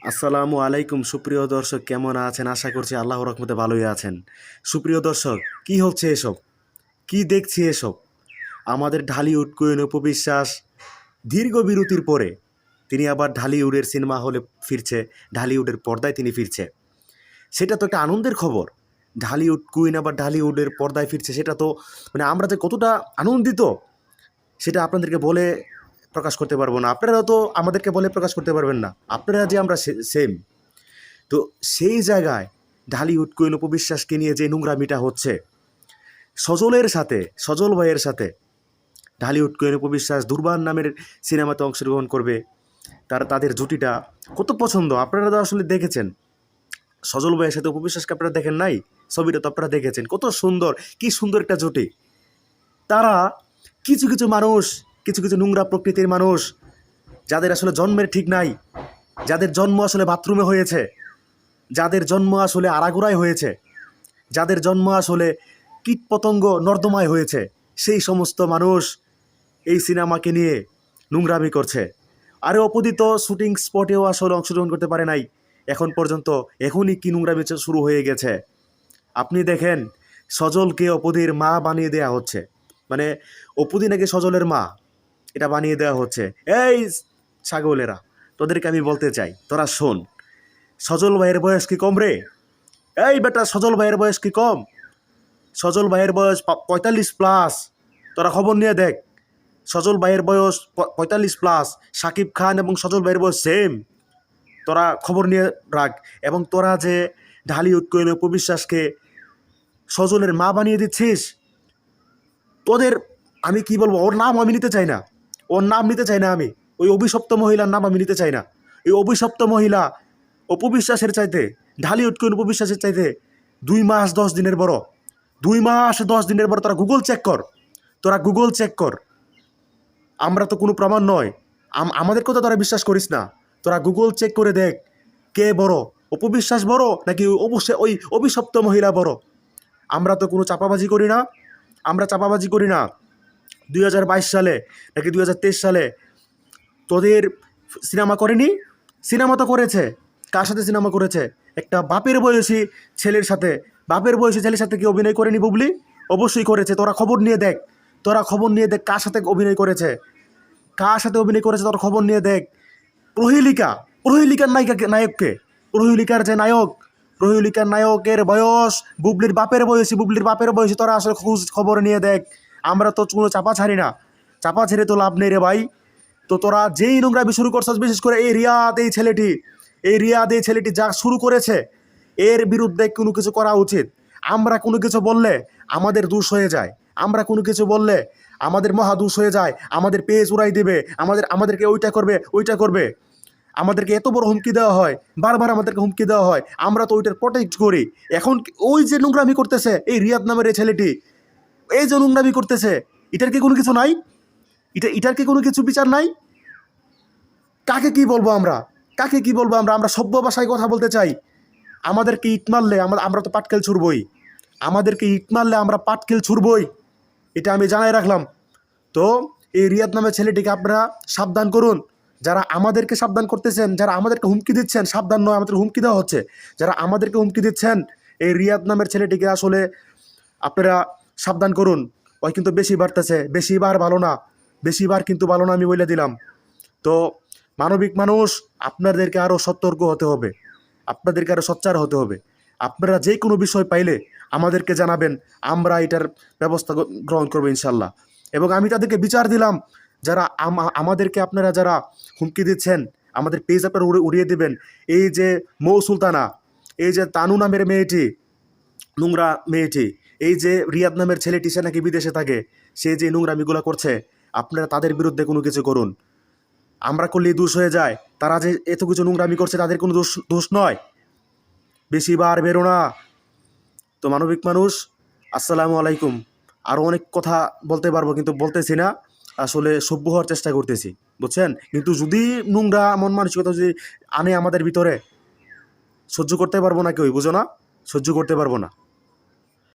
আসসালামু আলাইকুম সুপ্রিয় দর্শক, কেমন আছেন? আশা করছি আল্লাহর রহমতে ভালোই আছেন। সুপ্রিয় দর্শক, কি হচ্ছে এসব? কি দেখছি এসব? আমাদের ঢালিউড কুইন অপু বিশ্বাস দীর্ঘ বিরতির পরে তিনি আবার ঢালিউডের সিনেমা হলে ফিরছে, ঢালিউডের পর্দায় তিনি ফিরছে। সেটা তো একটা আনন্দের খবর। ঢালিউড কুইন আবার ঢালিউডের পর্দায় ফিরছে, সেটা তো আমরা যে কতটা আনন্দিত সেটা আপনাদেরকে বলে প্রকাশ করতে পারবো না। আপনারাও তো আমাদেরকে বলে প্রকাশ করতে পারবেন না। আপনারা যে আমরা সেম। তো সেই জায়গায় ঢালিউড কুইন অপু বিশ্বাসকে নিয়ে যে নোংরামিটা হচ্ছে, সজল ভাইয়ের সাথে ঢালিউড কুইন অপু বিশ্বাস দুর্বার নামের সিনেমাতে অংশগ্রহণ করবে। তাদের জুটিটা কত পছন্দ, আপনারা তো আসলে দেখেছেন। সজল ভাইয়ের সাথে অপু বিশ্বাসকে আপনারা দেখেন নাই? ছবিটা তো আপনারা দেখেছেন, কত সুন্দর, কি সুন্দর একটা জুটি। তারা কিছু কিছু মানুষ, কিছু কিছু নোংরা প্রকৃতির মানুষ, যাদের আসলে জন্মের ঠিক নাই, যাদের জন্ম আসলে বাথরুমে হয়েছে, যাদের জন্ম আসলে আড়াগোড়ায় হয়েছে, যাদের জন্ম আসলে কীটপতঙ্গ নর্দমায় হয়েছে, সেই সমস্ত মানুষ এই সিনেমাকে নিয়ে নোংরামি করছে। আরে অপোদিত শুটিং স্পটেও আসলে অংশগ্রহণ করতে পারে নাই এখন পর্যন্ত, এখনই কি নোংরামি শুরু হয়ে গেছে। আপনি দেখেন, সজলকে অপুদির মা বানিয়ে দেয়া হচ্ছে, মানে অপুদি নাকি সজলের মা, এটা বানিয়ে দেওয়া হচ্ছে। এই ছাগলেরা, তোদেরকে আমি বলতে চাই, তোরা শোন, সজল ভাইয়ের বয়স কি কম রে? এই বেটা, সজল ভাইয়ের বয়স কি কম? সজল ভাইয়ের বয়স 45+। তোরা খবর নিয়ে দেখ, সজল ভাইয়ের বয়স 45+। শাকিব খান এবং সজল ভাইয়ের বয়স সেম। তোরা খবর নিয়ে রাখ। এবং তোরা যে ঢালিউড কুইন অপু বিশ্বাসকে সজলের মা বানিয়ে দিচ্ছিস, তোদের আমি কি বলবো, ওর নাম আমি নিতে চাই না, ওর নাম নিতে চাই না আমি। ওই অভিশপ্ত মহিলার নাম আমি নিতে চাই না। এই অভিশপ্ত মহিলা অপু বিশ্বাসের চাইতে, ঢালিউড কুইন অপু বিশ্বাসের চাইতে 2 মাস 10 দিনের বড়। 2 মাস 10 দিনের বড়। তোরা গুগল চেক কর, তোরা গুগল চেক কর। আমরা তো কোনো প্রমাণ নয়, আমাদের কথা তোরা বিশ্বাস করিস না। তোরা গুগল চেক করে দেখ, কে বড়, অপু বিশ্বাস বড় নাকি ওই অভিশপ্ত মহিলা বড়। আমরা তো কোনো চাপাবাজি করি না, আমরা চাপাবাজি করি না। 2022 সালে নাকি 2023 সালে তোদের সিনেমা করেনি? সিনেমা তো করেছে। কার সাথে সিনেমা করেছে? একটা বাপের বয়সী ছেলের সাথে। বাপের বয়সী ছেলের সাথে কি অভিনয় করেনি বুবলি? অবশ্যই করেছে। তোরা খবর নিয়ে দেখ, তোরা খবর নিয়ে দেখ কার সাথে অভিনয় করেছে, কার সাথে অভিনয় করেছে, তোরা খবর নিয়ে দেখ। প্রহেলিকা, প্রহেলিকার নায়ককে, প্রহেলিকার যে নায়ক, প্রহেলিকার নায়কের বয়স বুবলির বাপের বয়সী, বুবলির বাপের বয়সী। তোরা আসলে খবর নিয়ে দেখ। আমরা তো কোনো চাপা ছাড়ি না, চাপা ছেড়ে তো লাভ নেই রে ভাই। তো তোরা যেই নোংরামি শুরু করছিস, বিশেষ করে এই রিয়াদ, এই ছেলেটি যা শুরু করেছে, এর বিরুদ্ধে কোনো কিছু করা উচিত। আমরা কোনো কিছু বললে আমাদের দোষ হয়ে যায়, আমরা কোনো কিছু বললে আমাদের মহা দোষ হয়ে যায়, আমাদের পেজ উড়াই দেবে, আমাদেরকে ওইটা করবে। আমাদেরকে এত বড় হুমকি দেওয়া হয়, বারবার আমাদেরকে হুমকি দেওয়া হয়, আমরা তো ওইটার প্রোটেক্ট করি। এখন ওই যে নোংরামি করতেছে এই রিয়াদ নামের এই ছেলেটি, এই যে নোংরামি করতেছে, এটার কি কোনো কিছু নাই? এটার কি কোনো কিছু বিচার নাই? কাকে কি বলবো আমরা, কাকে কি বলবো আমরা? আমরা সভ্য ভাষায় কথা বলতে চাই। আমাদেরকে ইট মারলে আমরা তো পাটকেল ছুড়বই, আমাদেরকে ইট মারলে আমরা পাটকেল ছুড়বই, এটা আমি জানাই রাখলাম। তো এই রিয়াদ নামের ছেলেটিকে আপনারা সাবধান করুন। যারা আমাদেরকে সাবধান করতেছেন, যারা আমাদেরকে হুমকি দিচ্ছেন, সাবধান নয়, আমাদের হুমকি দেওয়া হচ্ছে। যারা আমাদেরকে হুমকি দিচ্ছেন, এই রিয়াদ নামের ছেলেটিকে আসলে আপনারা সাবধান করুন। ওই কিন্তু বেশি বাড়তেছে, বেশিবার ভালো না, বেশিবার কিন্তু ভালো না, আমি বলে দিলাম। তো মানবিক মানুষ, আপনাদেরকে আরও সতর্ক হতে হবে, আপনাদেরকে আরও সোচ্চার হতে হবে। আপনারা যে কোনো বিষয় পাইলে আমাদেরকে জানাবেন, আমরা এটার ব্যবস্থা গ্রহণ করবো ইনশাল্লাহ। এবং আমি তাদেরকে বিচার দিলাম, যারা আমাদেরকে আপনারা যারা হুমকি দিচ্ছেন, আমাদের পেজ আপনারা উড়িয়ে দেবেন। এই যে মৌ সুলতানা, এই যে তানু নামের মেয়েটি, নোংরা মেয়েটি, এই যে রিয়াদ নামের ছেলেটি, সে নাকি বিদেশে থাকে, সে যে নোংরামিগুলো করছে, আপনারা তাদের বিরুদ্ধে কোনো কিছু করুন। আমরা করলেই দোষ হয়ে যায়, তারা যে এত কিছু নোংরামি করছে তাদের কোনো দোষ নয়। বেশিবার বেরো না। তো মানবিক মানুষ, আসসালামু আলাইকুম। আরও অনেক কথা বলতে পারবো কিন্তু বলতেছি না, আসলে সভ্য হওয়ার চেষ্টা করতেছি, বুঝছেন? কিন্তু যদি নোংরা মন মানসিকতা যদি আনে আমাদের ভিতরে, সহ্য করতে পারবো না, কেউই বুঝো না, সহ্য করতে পারবো না।